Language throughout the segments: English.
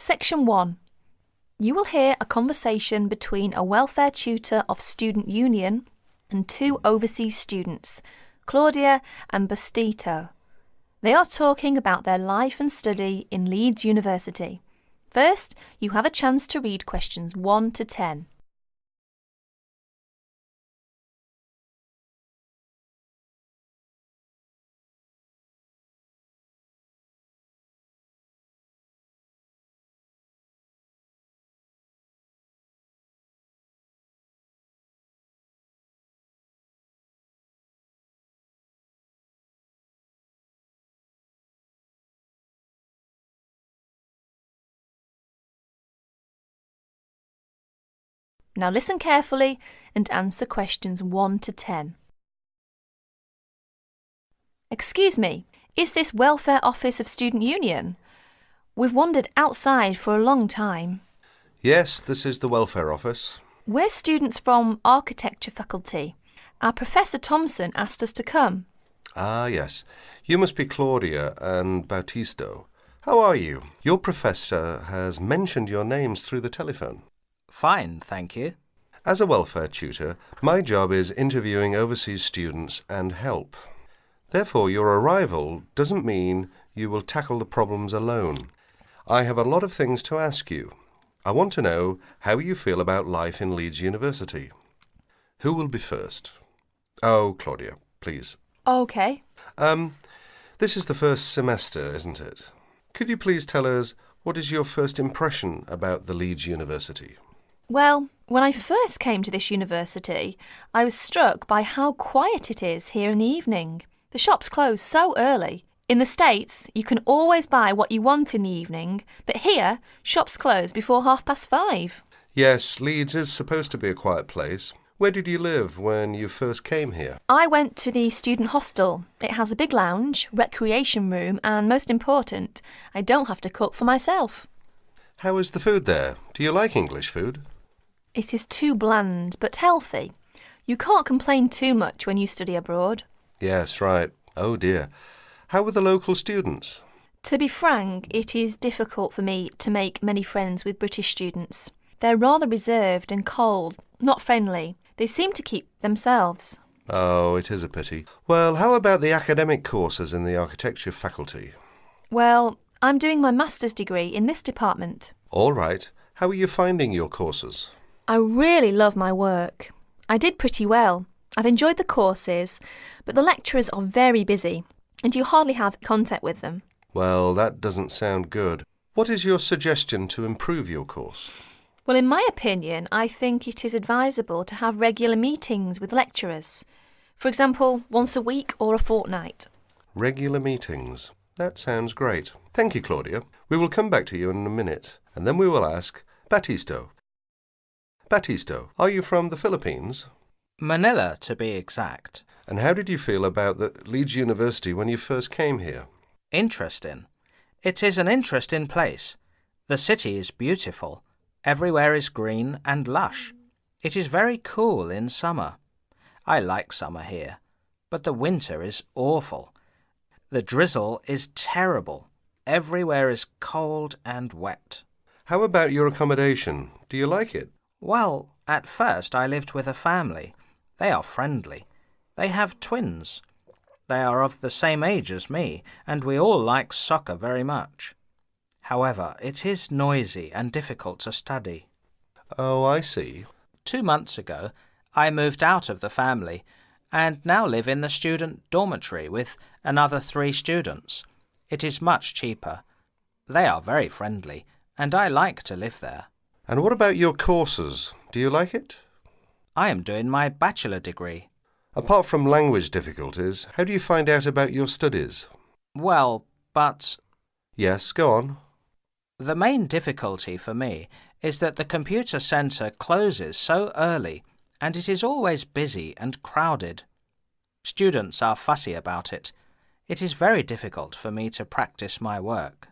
Section 1. You will hear a conversation between a welfare tutor of Student Union and two overseas students, Claudia and Bastito. They are talking about their life and study in Leeds University. First, you have a chance to read questions 1 to 10. Now listen carefully and answer questions 1 to 10. Excuse me, is this Welfare Office of Student Union? We've wandered outside for a long time. Yes, this is the Welfare Office. We're students from Architecture faculty. Our Professor Thompson asked us to come. Ah, yes. You must be Claudia and Bautisto. How are you? Your professor has mentioned your names through the telephone. Fine, thank you. As a welfare tutor, my job is interviewing overseas students and help. Therefore, your arrival doesn't mean you will tackle the problems alone. I have a lot of things to ask you. I want to know how you feel about life in Leeds University. Who will be first? Oh, Claudia, please. OK. This is the first semester, isn't it? Could you please tell us what is your first impression about the Leeds University? Well, when I first came to this university, I was struck by how quiet it is here in the evening. The shops close so early. In the States, you can always buy what you want in the evening, but here, shops close before 5:30. Yes, Leeds is supposed to be a quiet place. Where did you live when you first came here? I went to the student hostel. It has a big lounge, recreation room, and most important, I don't have to cook for myself. How is the food there? Do you like English food? It is too bland, but healthy. You can't complain too much when you study abroad. Yes, right. Oh dear. How were the local students? To be frank, it is difficult for me to make many friends with British students. They're rather reserved and cold, not friendly. They seem to keep themselves. Oh, it is a pity. Well, how about the academic courses in the architecture faculty? Well, I'm doing my master's degree in this department. All right. How are you finding your courses? I really love my work. I did pretty well. I've enjoyed the courses, but the lecturers are very busy, and you hardly have contact with them. Well, that doesn't sound good. What is your suggestion to improve your course? Well, in my opinion, I think it is advisable to have regular meetings with lecturers. For example, once a week or a fortnight. Regular meetings. That sounds great. Thank you, Claudia. We will come back to you in a minute, and then we will ask Batisto. Batisto, are you from the Philippines? Manila, to be exact. And how did you feel about the Leeds University when you first came here? Interesting. It is an interesting place. The city is beautiful. Everywhere is green and lush. It is very cool in summer. I like summer here, but the winter is awful. The drizzle is terrible. Everywhere is cold and wet. How about your accommodation? Do you like it? Well, at first I lived with a family. They are friendly. They have twins. They are of the same age as me, and we all like soccer very much. However, it is noisy and difficult to study. Oh, I see. 2 months ago, I moved out of the family and now live in the student dormitory with another 3 students. It is much cheaper. They are very friendly, and I like to live there. And what about your courses? Do you like it? I am doing my bachelor degree. Apart from language difficulties, how do you find out about your studies? Well, but... Yes, go on. The main difficulty for me is that the computer centre closes so early and it is always busy and crowded. Students are fussy about it. It is very difficult for me to practice my work.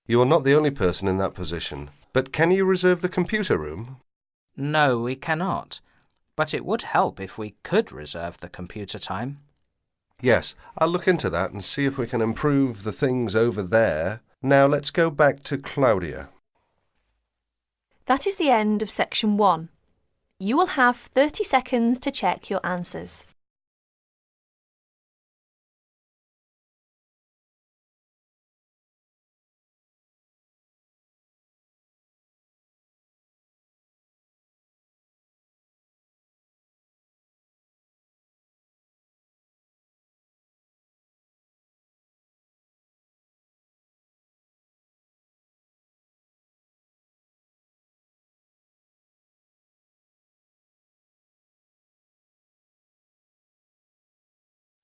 You are not the only person in that position, but can you reserve the computer room? No, we cannot, but it would help if we could reserve the computer time. Yes, I'll look into that and see if we can improve the things over there Now let's go back to Claudia. That is the end of section 1. You will have 30 seconds to check your answers.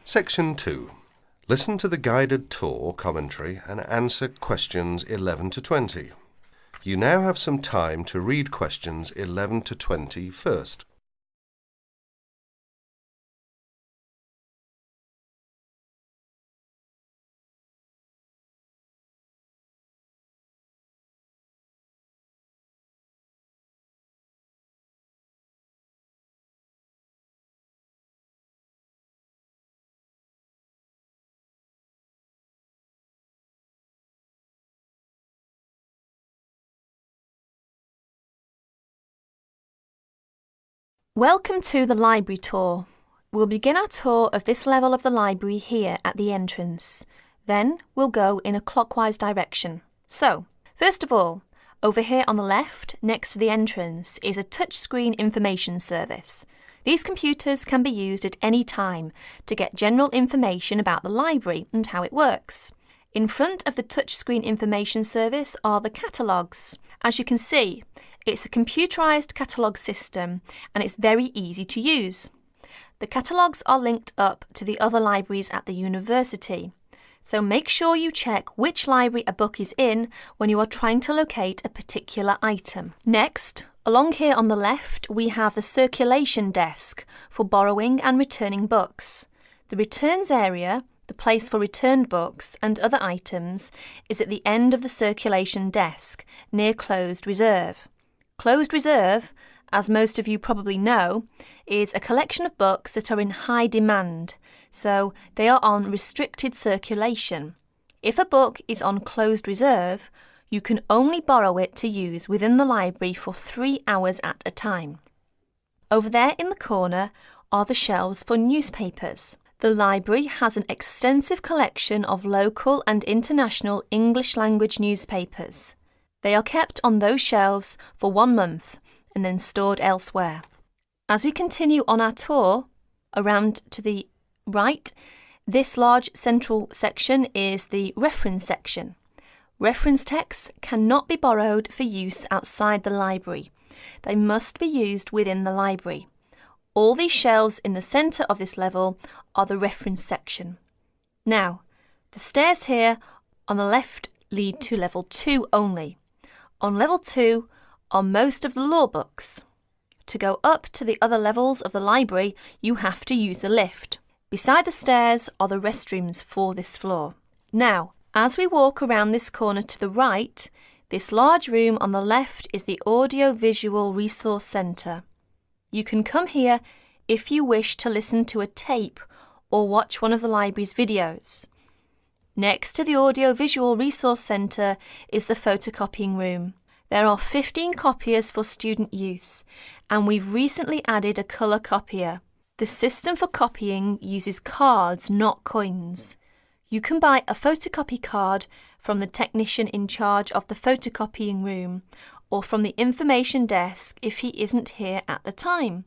Section 2. Listen to the guided tour commentary and answer questions 11 to 20. You now have some time to read questions 11 to 20 first. Welcome to the library tour. We'll begin our tour of this level of the library here at the entrance. Then we'll go in a clockwise direction. So, first of all, over here on the left, next to the entrance, is a touchscreen information service. These computers can be used at any time to get general information about the library and how it works. In front of the touchscreen information service are the catalogues. As you can see, it's a computerised catalogue system and it's very easy to use. The catalogues are linked up to the other libraries at the university, so make sure you check which library a book is in when you are trying to locate a particular item. Next, along here on the left, we have the circulation desk for borrowing and returning books. The returns area, the place for returned books and other items, is at the end of the circulation desk, near closed reserve. Closed reserve, as most of you probably know, is a collection of books that are in high demand, so they are on restricted circulation. If a book is on closed reserve, you can only borrow it to use within the library for 3 hours at a time. Over there in the corner are the shelves for newspapers. The library has an extensive collection of local and international English language newspapers. They are kept on those shelves for 1 month and then stored elsewhere. As we continue on our tour, around to the right, this large central section is the reference section. Reference texts cannot be borrowed for use outside the library. They must be used within the library. All these shelves in the centre of this level are the reference section. Now, the stairs here on the left lead to level 2 only. On level 2 are most of the law books. To go up to the other levels of the library, you have to use a lift. Beside the stairs are the restrooms for this floor. Now, as we walk around this corner to the right, this large room on the left is the Audio-Visual Resource Centre. You can come here if you wish to listen to a tape or watch one of the library's videos. Next to the Audio-Visual Resource Centre is the photocopying room. There are 15 copiers for student use, and we've recently added a colour copier. The system for copying uses cards, not coins. You can buy a photocopy card from the technician in charge of the photocopying room, or from the information desk if he isn't here at the time.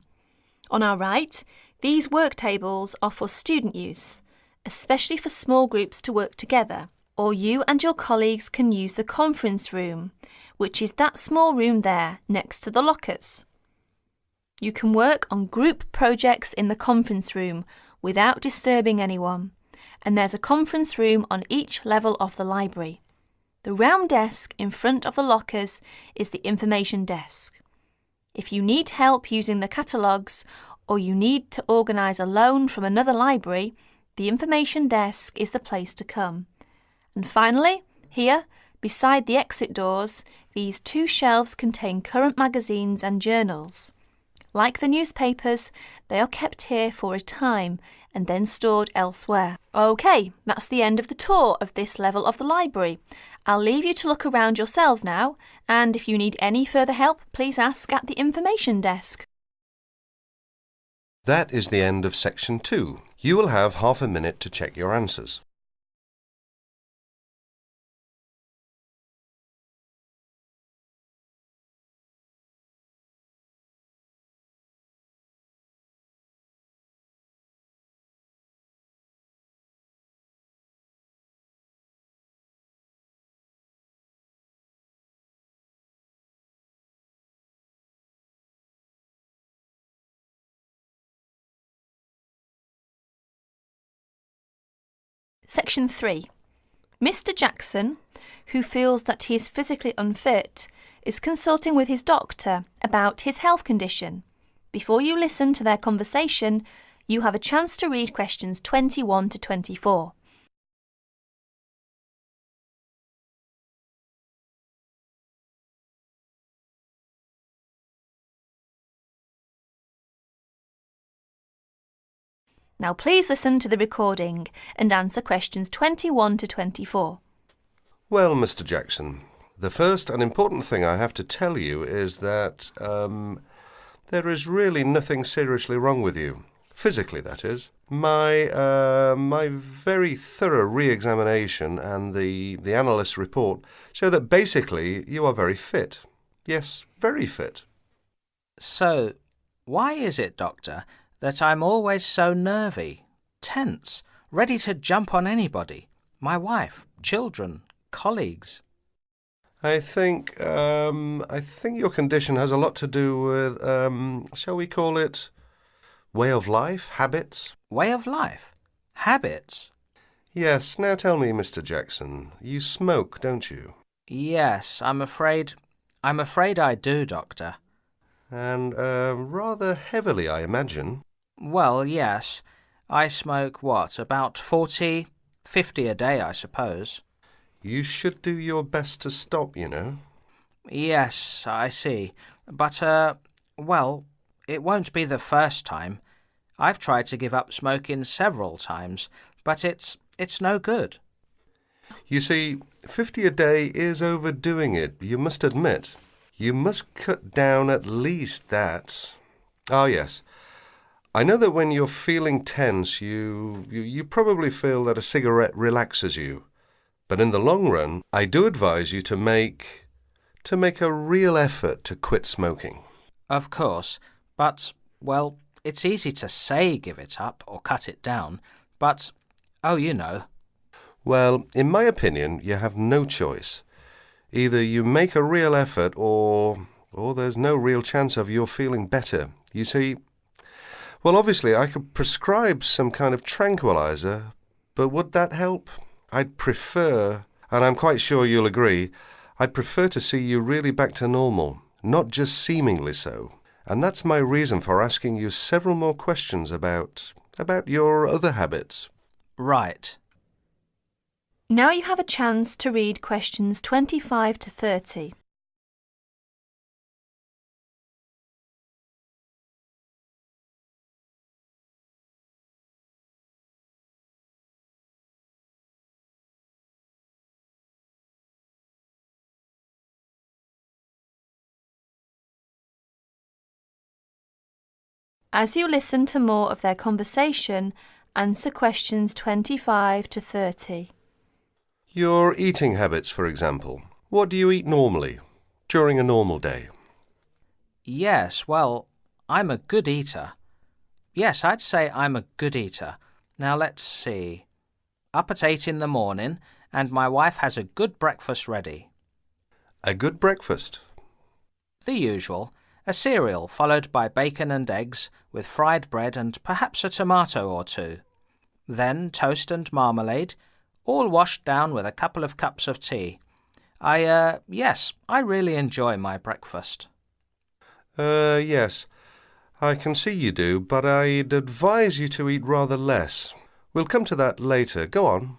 On our right, these work tables are for student use, especially for small groups to work together, or you and your colleagues can use the conference room, which is that small room there next to the lockers. You can work on group projects in the conference room without disturbing anyone, and there's a conference room on each level of the library. The round desk in front of the lockers is the information desk. If you need help using the catalogues, or you need to organise a loan from another library, the information desk is the place to come. And finally, here, beside the exit doors, these 2 shelves contain current magazines and journals. Like the newspapers, they are kept here for a time and then stored elsewhere. OK, that's the end of the tour of this level of the library. I'll leave you to look around yourselves now, and if you need any further help, please ask at the information desk. That is the end of section 2. You will have half a minute to check your answers. Section 3. Mr. Jackson, who feels that he is physically unfit, is consulting with his doctor about his health condition. Before you listen to their conversation, you have a chance to read questions 21 to 24. Now please listen to the recording and answer questions 21 to 24. Well, Mr. Jackson, the first and important thing I have to tell you is that there is really nothing seriously wrong with you. Physically, that is. My very thorough re-examination and the analyst's report show that basically you are very fit. Yes, very fit. So, why is it, Doctor, that I'm always so nervy, tense, ready to jump on anybody? My wife, children, colleagues. I think your condition has a lot to do with, shall we call it, way of life, habits? Way of life? Habits? Yes. Now tell me, Mr. Jackson, you smoke, don't you? Yes, I'm afraid I do, Doctor. And rather heavily, I imagine. Well, yes. I smoke, about 40, 50 a day, I suppose. You should do your best to stop, you know. Yes, I see. But, it won't be the first time. I've tried to give up smoking several times, but it's no good. You see, 50 a day is overdoing it, you must admit. You must cut down at least that. Ah, yes. I know that when you're feeling tense, you probably feel that a cigarette relaxes you. But in the long run, I do advise you to make a real effort to quit smoking. Of course, but, well, it's easy to say give it up or cut it down, but, you know. Well, in my opinion, you have no choice. Either you make a real effort or there's no real chance of your feeling better. You see, well, obviously I could prescribe some kind of tranquilizer, but would that help? I'd prefer, and I'm quite sure you'll agree, I'd prefer to see you really back to normal, not just seemingly so. And that's my reason for asking you several more questions about your other habits. Right. Now you have a chance to read questions 25 to 30. As you listen to more of their conversation, answer questions 25 to 30. Your eating habits, for example. What do you eat normally, during a normal day? Yes, well, I'm a good eater. Yes, I'd say I'm a good eater. Now let's see. Up at 8 in the morning, and my wife has a good breakfast ready. A good breakfast. The usual. A cereal followed by bacon and eggs with fried bread and perhaps a tomato or two. Then toast and marmalade, all washed down with a couple of cups of tea. Yes, I really enjoy my breakfast. Yes, I can see you do, but I'd advise you to eat rather less. We'll come to that later. Go on.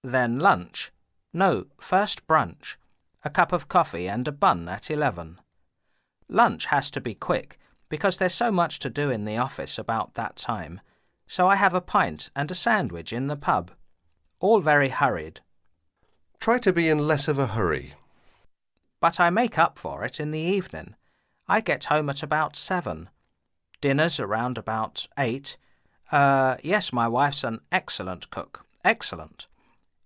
Then lunch. No, first brunch. A cup of coffee and a bun at 11. Lunch has to be quick, because there's so much to do in the office about that time. so I have a pint and a sandwich in the pub. All very hurried. Try to be in less of a hurry. But I make up for it in the evening. I get home at about 7. Dinner's around about 8. Yes, my wife's an excellent cook. Excellent.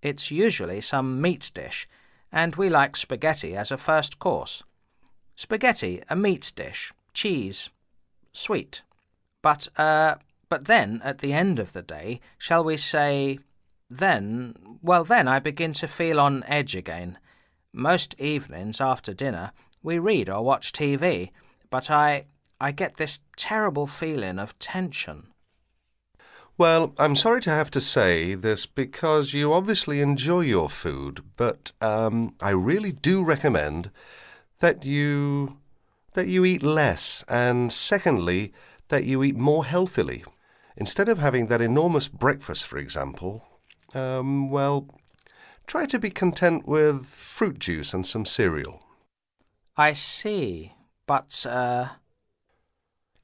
It's usually some meat dish, and we like spaghetti as a first course. Spaghetti, a meat dish, cheese, sweet. But then, at the end of the day, shall we say, then I begin to feel on edge again. Most evenings after dinner we read or watch TV, but I get this terrible feeling of tension. Well, I'm sorry to have to say this because you obviously enjoy your food, but I really do recommend that you eat less, and secondly, that you eat more healthily. Instead of having that enormous breakfast, for example, try to be content with fruit juice and some cereal. I see, but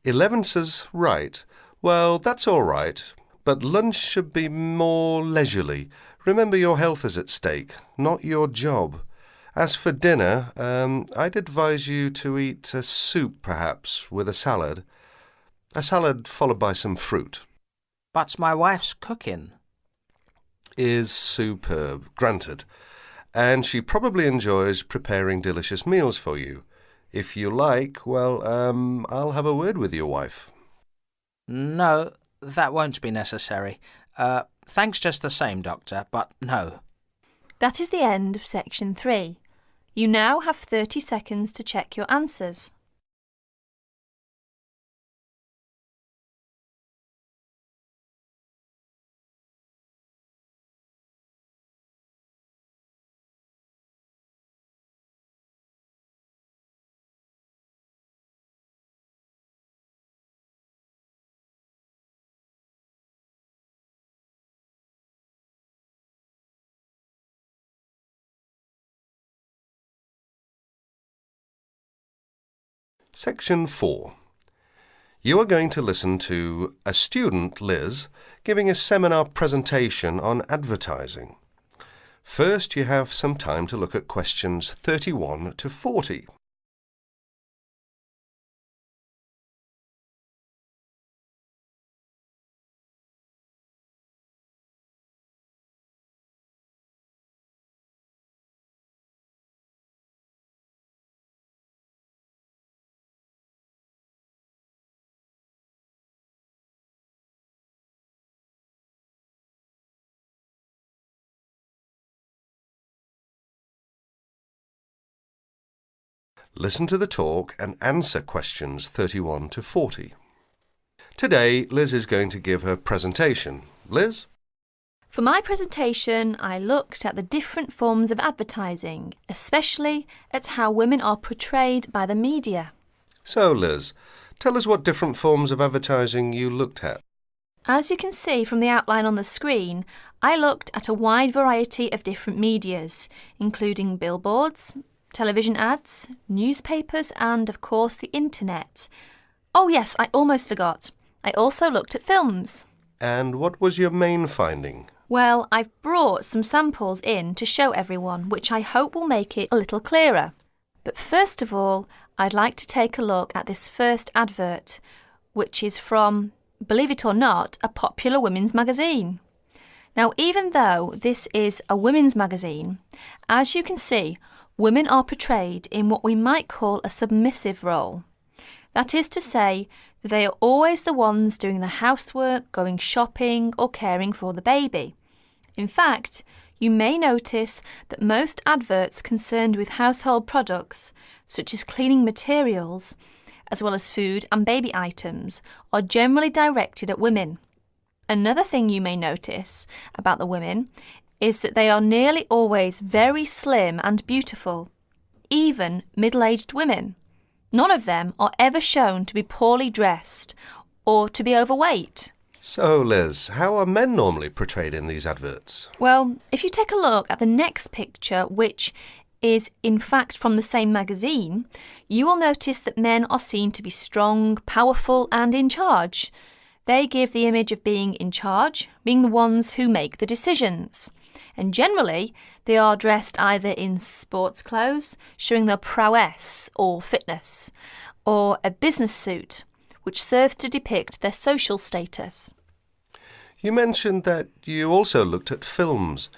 11 says right. Well, that's all right, but lunch should be more leisurely. Remember, your health is at stake, not your job. As for dinner, I'd advise you to eat a soup, perhaps, with a salad. A salad followed by some fruit. But my wife's cooking is superb, granted, and she probably enjoys preparing delicious meals for you. If you like, I'll have a word with your wife. No, that won't be necessary. Thanks just the same, Doctor, but no. That is the end of section 3. You now have 30 seconds to check your answers. Section 4. You are going to listen to a student, Liz, giving a seminar presentation on advertising. First, you have some time to look at questions 31 to 40. Listen to the talk and answer questions 31 to 40. Today, Liz is going to give her presentation. Liz? For my presentation, I looked at the different forms of advertising, especially at how women are portrayed by the media. So, Liz, tell us what different forms of advertising you looked at. As you can see from the outline on the screen, I looked at a wide variety of different medias, including billboards, television ads, newspapers and, of course, the internet. Oh yes, I almost forgot. I also looked at films. And what was your main finding? Well, I've brought some samples in to show everyone, which I hope will make it a little clearer. But first of all, I'd like to take a look at this first advert, which is from, believe it or not, a popular women's magazine. Now, even though this is a women's magazine, as you can see, women are portrayed in what we might call a submissive role. That is to say, that they are always the ones doing the housework, going shopping, or caring for the baby. In fact, you may notice that most adverts concerned with household products, such as cleaning materials, as well as food and baby items, are generally directed at women. Another thing you may notice about the women is that they are nearly always very slim and beautiful, even middle-aged women. None of them are ever shown to be poorly dressed or to be overweight. So, Liz, how are men normally portrayed in these adverts? Well, if you take a look at the next picture, which is in fact from the same magazine, you will notice that men are seen to be strong, powerful and in charge. They give the image of being in charge, being the ones who make the decisions. And generally, they are dressed either in sports clothes, showing their prowess or fitness, or a business suit, which serves to depict their social status. You mentioned that you also looked at films.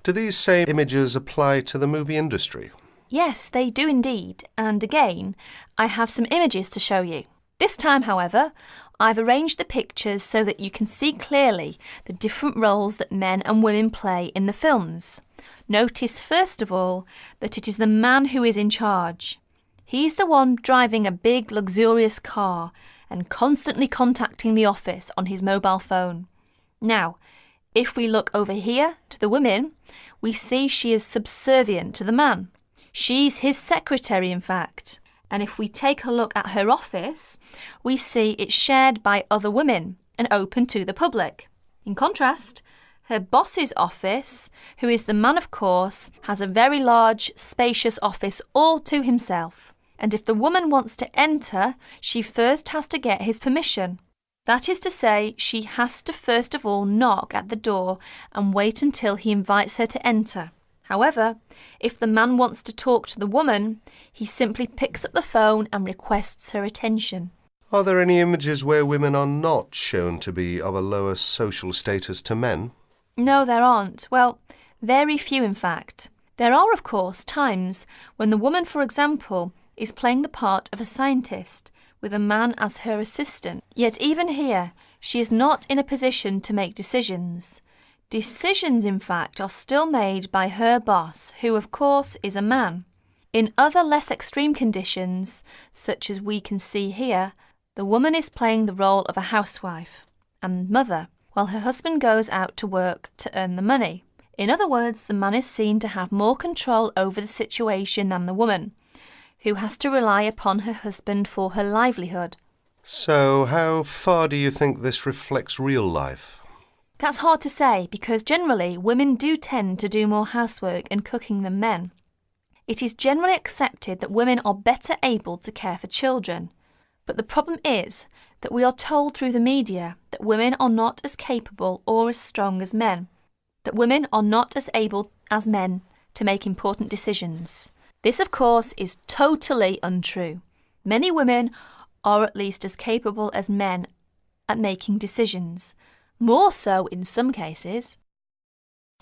Do these same images apply to the movie industry? Yes, they do indeed, and again, I have some images to show you. This time, however, I've arranged the pictures so that you can see clearly the different roles that men and women play in the films. Notice first of all that it is the man who is in charge. He's the one driving a big, luxurious car and constantly contacting the office on his mobile phone. Now, if we look over here to the women, we see she is subservient to the man. She's his secretary, in fact. And if we take a look at her office, we see it's shared by other women and open to the public. In contrast, her boss's office, who is the man of course, has a very large, spacious office all to himself. And if the woman wants to enter, she first has to get his permission. That is to say, she has to first of all knock at the door and wait until he invites her to enter. However, if the man wants to talk to the woman, he simply picks up the phone and requests her attention. Are there any images where women are not shown to be of a lower social status to men? No, there aren't. Well, very few in fact. There are, of course, times when the woman, for example, is playing the part of a scientist with a man as her assistant. Yet even here, she is not in a position to make decisions. Decisions, in fact, are still made by her boss, who, of course, is a man. In other less extreme conditions, such as we can see here, the woman is playing the role of a housewife and mother, while her husband goes out to work to earn the money. In other words, the man is seen to have more control over the situation than the woman, who has to rely upon her husband for her livelihood. So, how far do you think this reflects real life? That's hard to say because generally women do tend to do more housework and cooking than men. It is generally accepted that women are better able to care for children, but the problem is that we are told through the media that women are not as capable or as strong as men, that women are not as able as men to make important decisions. This, of course, is totally untrue. Many women are at least as capable as men at making decisions. More so in some cases.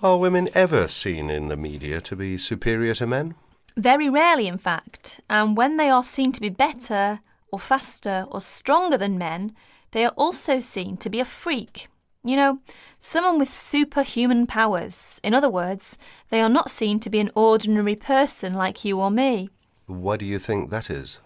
Are women ever seen in the media to be superior to men? Very rarely, in fact, and when they are seen to be better or faster or stronger than men, they are also seen to be a freak. You know, someone with superhuman powers. In other words, they are not seen to be an ordinary person like you or me. Why do you think that is?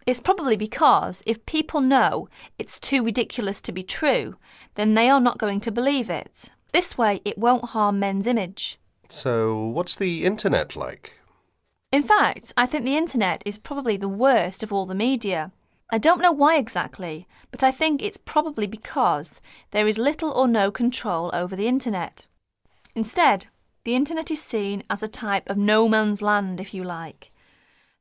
It's probably because if people know it's too ridiculous to be true, then they are not going to believe it. This way, it won't harm men's image. So, what's the internet like? In fact, I think the internet is probably the worst of all the media. I don't know why exactly, but I think it's probably because there is little or no control over the internet. Instead, the internet is seen as a type of no man's land, if you like.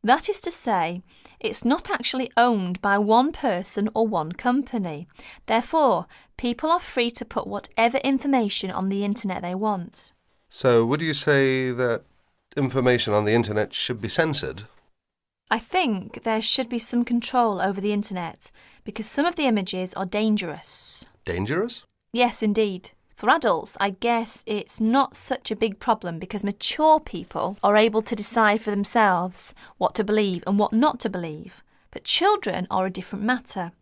That is to say, it's not actually owned by one person or one company. Therefore, people are free to put whatever information on the internet they want. So, would you say that information on the internet should be censored? I think there should be some control over the internet because some of the images are dangerous. Dangerous? Yes, indeed. For adults, I guess it's not such a big problem because mature people are able to decide for themselves what to believe and what not to believe. But children are a different matter.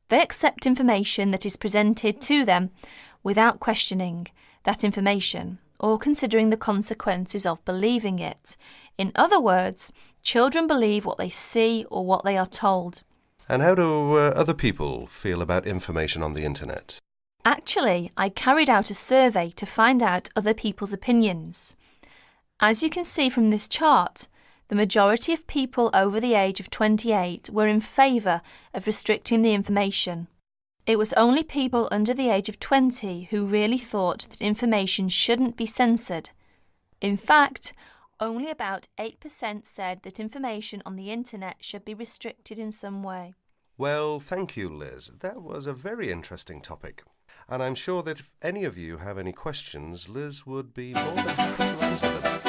They accept information that is presented to them without questioning that information or considering the consequences of believing it. In other words, children believe what they see or what they are told. And how do other people feel about information on the internet? Actually, I carried out a survey to find out other people's opinions. As you can see from this chart, the majority of people over the age of 28 were in favour of restricting the information. It was only people under the age of 20 who really thought that information shouldn't be censored. In fact, only about 8% said that information on the internet should be restricted in some way. Well, thank you, Liz. That was a very interesting topic. And I'm sure that if any of you have any questions, Liz would be more than happy to answer them.